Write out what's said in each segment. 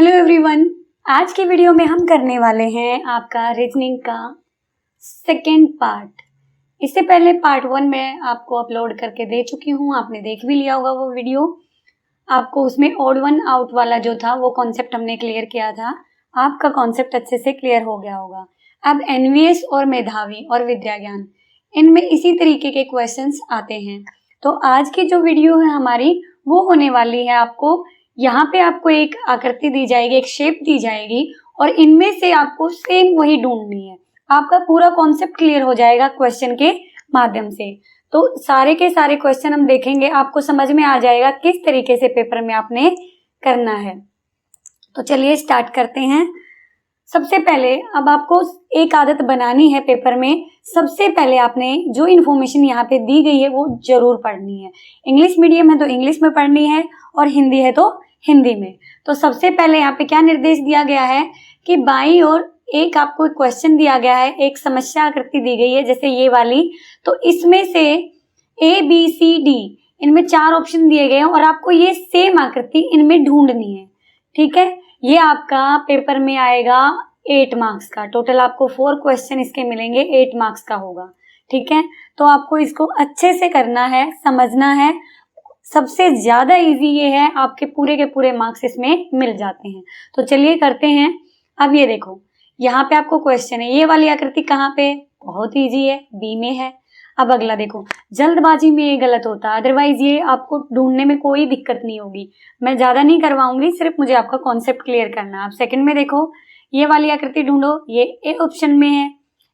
Hello everyone, आज की video में हम करने वाले हैं आपका रीजनिंग का सेकेंड पार्ट। इससे पहले पार्ट 1 में आपको अपलोड करके दे चुकी हूँ, आपने देख भी लिया होगा वो वीडियो। आपको उसमें ऑड वन आउट वाला जो था वो कॉन्सेप्ट हमने क्लियर किया था, आपका कॉन्सेप्ट अच्छे से क्लियर हो गया होगा। अब एनवीएस और मेधावी और विद्या ज्ञान, इनमें इसी तरीके के क्वेश्चंस आते हैं। तो आज की जो वीडियो है हमारी वो होने वाली है, आपको यहाँ पे आपको एक आकृति दी जाएगी, एक शेप दी जाएगी और इनमें से आपको सेम वही ढूंढनी है। आपका पूरा कॉन्सेप्ट क्लियर हो जाएगा क्वेश्चन के माध्यम से। तो सारे के सारे क्वेश्चन हम देखेंगे, आपको समझ में आ जाएगा किस तरीके से पेपर में आपने करना है। तो चलिए स्टार्ट करते हैं। सबसे पहले अब आपको एक आदत बनानी है पेपर में। सबसे पहले आपने जो इन्फॉर्मेशन यहाँ पे दी गई है वो जरूर पढ़नी है। इंग्लिश मीडियम है तो इंग्लिश में पढ़नी है और हिंदी है तो हिंदी में। तो सबसे पहले यहाँ पे क्या निर्देश दिया गया है कि बाईं ओर एक आपको क्वेश्चन दिया गया है, एक समस्या आकृति दी गई है जैसे ये वाली। तो इसमें से ABCD इनमें 4 ऑप्शन दिए गए हैं और आपको ये सेम आकृति इनमें ढूंढनी है। ठीक है, ये आपका पेपर में आएगा 8 मार्क्स का। टोटल आपको 4 क्वेश्चन इसके मिलेंगे, 8 मार्क्स का होगा। ठीक है, तो आपको इसको अच्छे से करना है, समझना है। सबसे ज्यादा इजी ये है, आपके पूरे के पूरे मार्क्स इसमें मिल जाते हैं। तो चलिए करते हैं। अब ये देखो, यहाँ पे आपको क्वेश्चन है, ये वाली आकृति कहाँ पे? बहुत इजी है, बी में है। अब अगला देखो, जल्दबाजी में ये गलत होता है, अदरवाइज ये आपको ढूंढने में कोई दिक्कत नहीं होगी। मैं ज्यादा नहीं करवाऊंगी, सिर्फ मुझे आपका कॉन्सेप्ट क्लियर करना है। आप सेकंड में देखो, ये वाली आकृति ढूंढो, ये ए ऑप्शन में है।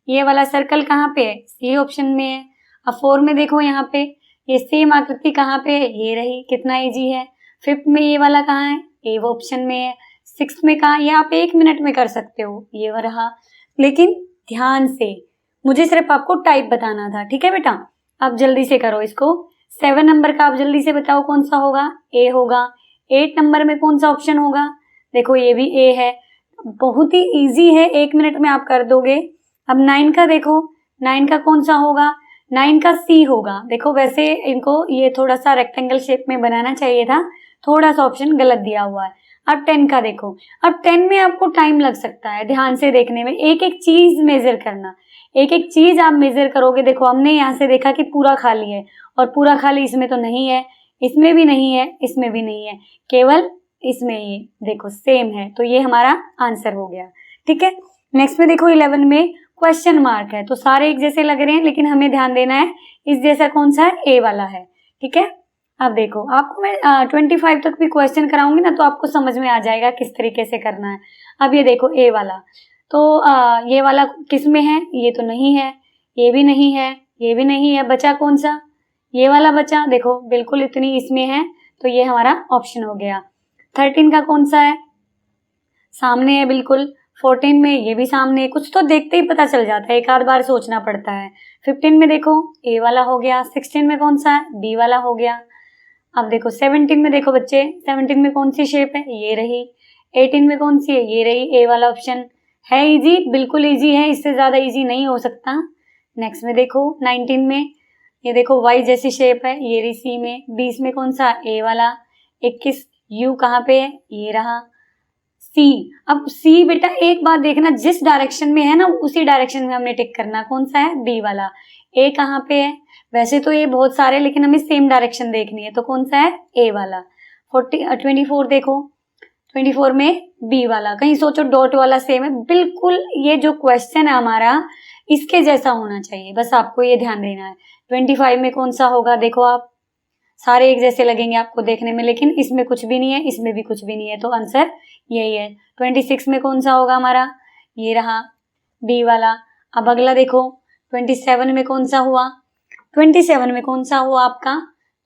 ये वाला सर्कल कहाँ पे है? सी ऑप्शन में है। अब 4 में देखो, यहाँ पे ये सेम आकृति कहाँ पे है? ये रही, कितना इजी है। 5th में ये वाला कहाँ है? ए ऑप्शन में है। 6th में कहाँ? ये आप 1 मिनट में कर सकते हो, ये रहा। लेकिन ध्यान से, मुझे सिर्फ आपको टाइप बताना था। ठीक है बेटा, अब जल्दी से करो इसको। 7 नंबर का आप जल्दी से बताओ कौन सा होगा? ए होगा। 8 नंबर में कौन सा ऑप्शन होगा? देखो ये भी ए है। बहुत ही इजी है, 1 मिनट में आप कर दोगे। अब 9 का देखो, 9 का कौन सा होगा? 9 का सी होगा। देखो वैसे इनको ये थोड़ा सा रेक्टेंगल शेप में बनाना चाहिए था, थोड़ा सा ऑप्शन गलत दिया हुआ है। अब 10 का देखो, अब 10 में आपको टाइम लग सकता है ध्यान से देखने में, एक एक चीज मेजर करना, एक एक चीज आप मेजर करोगे। देखो हमने यहाँ से देखा कि पूरा खाली है और पूरा खाली इसमें तो नहीं है, इसमें भी नहीं है, इसमें भी नहीं है, केवल इसमें ये देखो सेम है। तो ये हमारा आंसर हो गया। ठीक है, नेक्स्ट में देखो 11 में क्वेश्चन मार्क है, तो सारे एक जैसे लग रहे हैं लेकिन हमें ध्यान देना है इस जैसा कौन सा है? ए वाला है। ठीक है, अब देखो आपको मैं 25 तक भी क्वेश्चन कराऊंगी ना, तो आपको समझ में आ जाएगा किस तरीके से करना है। अब ये देखो ए वाला, तो ये वाला किस में है? ये तो नहीं है, ये भी नहीं है, ये भी नहीं है, बचा कौन सा? ये वाला बचा। देखो बिल्कुल इतनी इसमें है, तो ये हमारा ऑप्शन हो गया। 13 का कौन सा है? सामने है बिल्कुल। 14 में ये भी सामने है, कुछ तो देखते ही पता चल जाता है, एक आध बार सोचना पड़ता है। 15 में देखो ए वाला हो गया। 16 में कौन सा है? बी वाला हो गया। अब देखो 17 में देखो बच्चे, 17 में कौन सी शेप है? ये रही। 18 में कौन सी है? ये रही, ए वाला ऑप्शन है। इजी, बिल्कुल इजी है, इससे ज्यादा इजी नहीं हो सकता। नेक्स्ट में देखो 19 में ये देखो वाई जैसी शेप है, ये रही सी में। 20 में कौन सा? ए वाला। 21 यू कहाँ पे है? ये रहा सी। अब सी बेटा एक बात देखना, जिस डायरेक्शन में है ना उसी डायरेक्शन में हमने टिक करना। कौन सा है? बी वाला। ए कहाँ पे है? वैसे तो ये बहुत सारे, लेकिन हमें सेम डायरेक्शन देखनी है, तो कौन सा है? ए वाला। 24 देखो, 24 में बी वाला। कहीं सोचो डॉट वाला सेम है, बिल्कुल ये जो क्वेश्चन है हमारा इसके जैसा होना चाहिए, बस आपको ये ध्यान देना है। 25 में कौन सा होगा? देखो आप सारे एक जैसे लगेंगे आपको देखने में, लेकिन इसमें कुछ भी नहीं है, इसमें भी कुछ भी नहीं है, तो आंसर यही है। 26 में कौन सा होगा हमारा? ये रहा बी वाला। अब अगला देखो 27 में कौन सा हुआ? 27 में कौन सा हुआ आपका?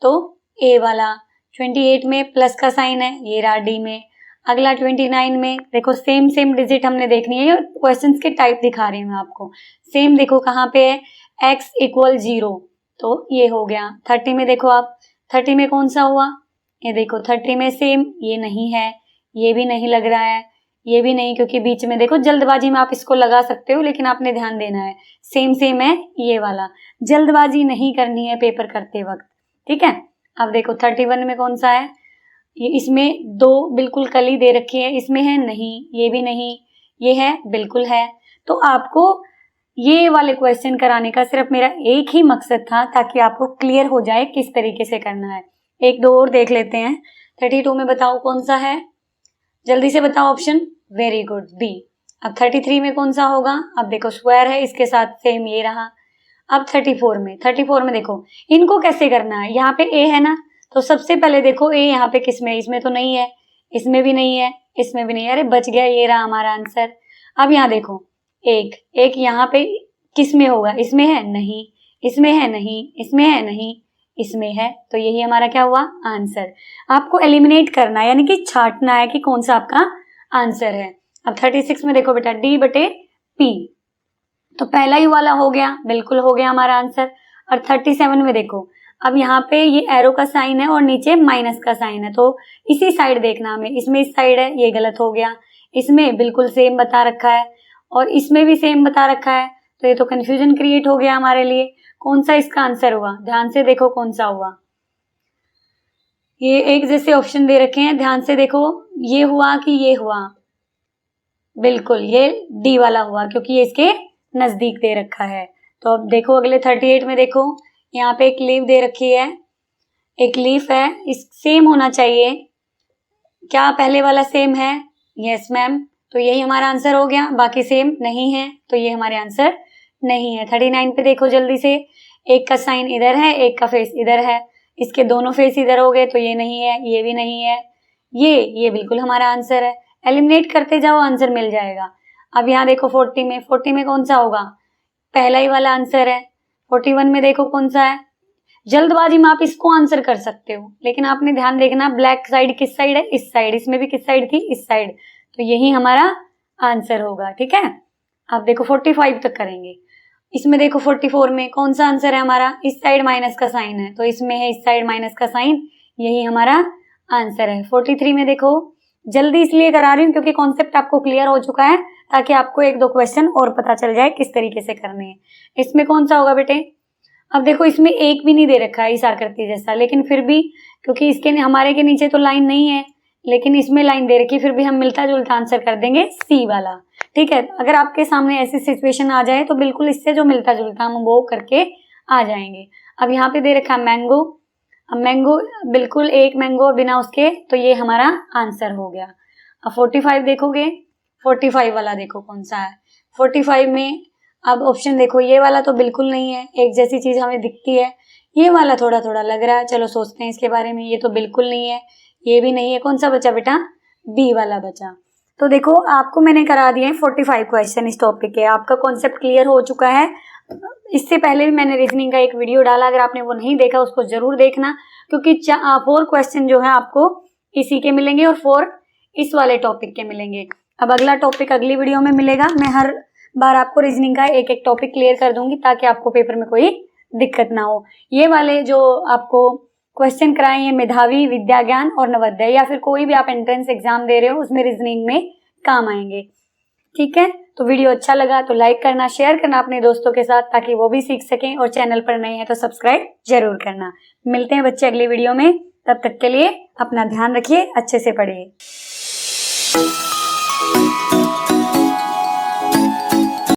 तो ए वाला। 28 में प्लस का साइन है, ये रहा डी में। अगला 29 में देखो सेम डिजिट हमने देखनी है, ये क्वेश्चंस के टाइप दिखा रही हूँ आपको। सेम देखो कहाँ पे है? x = 0, तो ये हो गया। 30 में देखो आप, 30 में कौन सा हुआ? ये देखो 30 में सेम, ये नहीं है, ये भी नहीं लग रहा है, ये भी नहीं, क्योंकि बीच में देखो जल्दबाजी में आप इसको लगा सकते हो, लेकिन आपने ध्यान देना है सेम है ये वाला। जल्दबाजी नहीं करनी है पेपर करते वक्त। ठीक है, अब देखो 31 में कौन सा है? ये इसमें 2 बिल्कुल कली दे रखी है, इसमें है नहीं, ये भी नहीं, ये है बिल्कुल है। तो आपको ये वाले क्वेश्चन कराने का सिर्फ मेरा एक ही मकसद था, ताकि आपको क्लियर हो जाए किस तरीके से करना है। 1-2 और देख लेते हैं। 32 में बताओ कौन सा है, जल्दी से बताओ ऑप्शन। Very good, B. अब 33 में कौन सा होगा, अब देखो स्क्वायर है, इसके साथ सेम ये रहा। अब 34 में देखो इनको कैसे करना है। यहाँ पे ए है ना, तो सबसे पहले देखो ए यहाँ पे किस में, इसमें तो नहीं है, इसमें भी नहीं है, इसमें भी नहीं है, अरे बच गया, ये रहा हमारा आंसर। अब यहाँ देखो एक यहाँ पे किस में होगा, इसमें है नहीं, इसमें है नहीं, इसमें है नहीं, इसमें है, तो यही हमारा क्या हुआ, आंसर। आपको एलिमिनेट करना है, यानी कि छांटना है कि कौन सा आपका आंसर है। अब 36 में देखो बेटा, डी बटे पी, तो पहला ही वाला हो गया, बिल्कुल हो गया हमारा आंसर। और 37 में देखो, अब यहाँ पे ये एरो का साइन है और नीचे माइनस का साइन है, तो इसी साइड देखना हमें, इसमें इस साइड है, ये गलत हो गया, इसमें बिल्कुल सेम बता रखा है और इसमें भी सेम बता रखा है, तो ये तो कंफ्यूजन क्रिएट हो गया हमारे लिए। कौन सा इसका आंसर हुआ, ध्यान से देखो कौन सा हुआ। ये एक जैसे ऑप्शन दे रखे हैं, ध्यान से देखो, ये हुआ कि ये हुआ, बिल्कुल ये डी वाला हुआ, क्योंकि ये इसके नजदीक दे रखा है। तो अब देखो अगले 38 में देखो, यहाँ पे एक लीफ दे रखी है, एक लीफ है, इस सेम होना चाहिए। क्या पहले वाला सेम है, यस मैम, तो यही हमारा आंसर हो गया। बाकी सेम नहीं है, तो ये हमारे आंसर नहीं है। 39 पे देखो जल्दी से, एक का साइन इधर है, एक का फेस इधर है, इसके दोनों फेस इधर हो गए, तो ये नहीं है, ये भी नहीं है, ये बिल्कुल हमारा आंसर है। एलिमिनेट करते जाओ, आंसर मिल जाएगा। अब यहाँ देखो 40 में कौन सा होगा, पहला ही वाला आंसर है। 41 में देखो कौन सा है, जल्दबाजी में आप इसको आंसर कर सकते हो, लेकिन आपने ध्यान देखना ब्लैक साइड किस साइड है, इस साइड, इसमें भी किस साइड थी, इस साइड, तो यही हमारा आंसर होगा। ठीक है, अब देखो 45 तक करेंगे। इसमें देखो 44 में कौन सा आंसर है हमारा, इस साइड माइनस का साइन है, तो इसमें है इस साइड माइनस का साइन, यही हमारा आंसर है। 43 में देखो, जल्दी इसलिए करा रही हूँ क्योंकि कॉन्सेप्ट आपको क्लियर हो चुका है, ताकि आपको 1-2 क्वेश्चन और पता चल जाए किस तरीके से करने हैं। इसमें कौन सा होगा बेटे, अब देखो इसमें एक भी नहीं दे रखा है इस आकृति जैसा, लेकिन फिर भी क्योंकि इसके हमारे के नीचे तो लाइन नहीं है, लेकिन इसमें लाइन दे रखी, फिर भी हम मिलता जुलता आंसर कर देंगे, सी वाला। ठीक है, अगर आपके सामने ऐसी सिचुएशन आ जाए तो बिल्कुल इससे जो मिलता जुलता हम वो करके आ जाएंगे। अब यहाँ पे दे रखा है मैंगो, अब मैंगो बिल्कुल एक मैंगो बिना उसके, तो ये हमारा आंसर हो गया। अब 45 देखोगे, 45 वाला देखो कौन सा है। 45 में अब ऑप्शन देखो, ये वाला तो बिल्कुल नहीं है, एक जैसी चीज हमें दिखती है, ये वाला थोड़ा थोड़ा लग रहा है, चलो सोचते हैं इसके बारे में। ये तो बिल्कुल नहीं है, ये भी नहीं है, कौन सा बचा बेटा, बी वाला बचा। तो देखो आपको मैंने करा दिए 45 क्वेश्चन इस टॉपिक के, आपका कॉन्सेप्ट क्लियर हो चुका है। इससे पहले भी मैंने रीजनिंग का एक वीडियो डाला, अगर आपने वो नहीं देखा उसको जरूर देखना, क्योंकि 4 क्वेश्चन जो है आपको इसी के मिलेंगे और 4 इस वाले टॉपिक के मिलेंगे। अब अगला टॉपिक अगली वीडियो में मिलेगा, मैं हर बार आपको रीजनिंग का एक टॉपिक क्लियर कर दूंगी, ताकि आपको पेपर में कोई दिक्कत ना हो। ये वाले जो आपको क्वेश्चन कराए, ये मेधावी, विद्या ज्ञान और नवोदय, या फिर कोई भी आप एंट्रेंस एग्जाम दे रहे हो उसमें रीजनिंग में काम आएंगे। ठीक है, तो वीडियो अच्छा लगा तो लाइक करना, शेयर करना अपने दोस्तों के साथ, ताकि वो भी सीख सकें, और चैनल पर नए हैं तो सब्सक्राइब जरूर करना। मिलते हैं बच्चे अगली वीडियो में, तब तक के लिए अपना ध्यान रखिए, अच्छे से पढ़िए।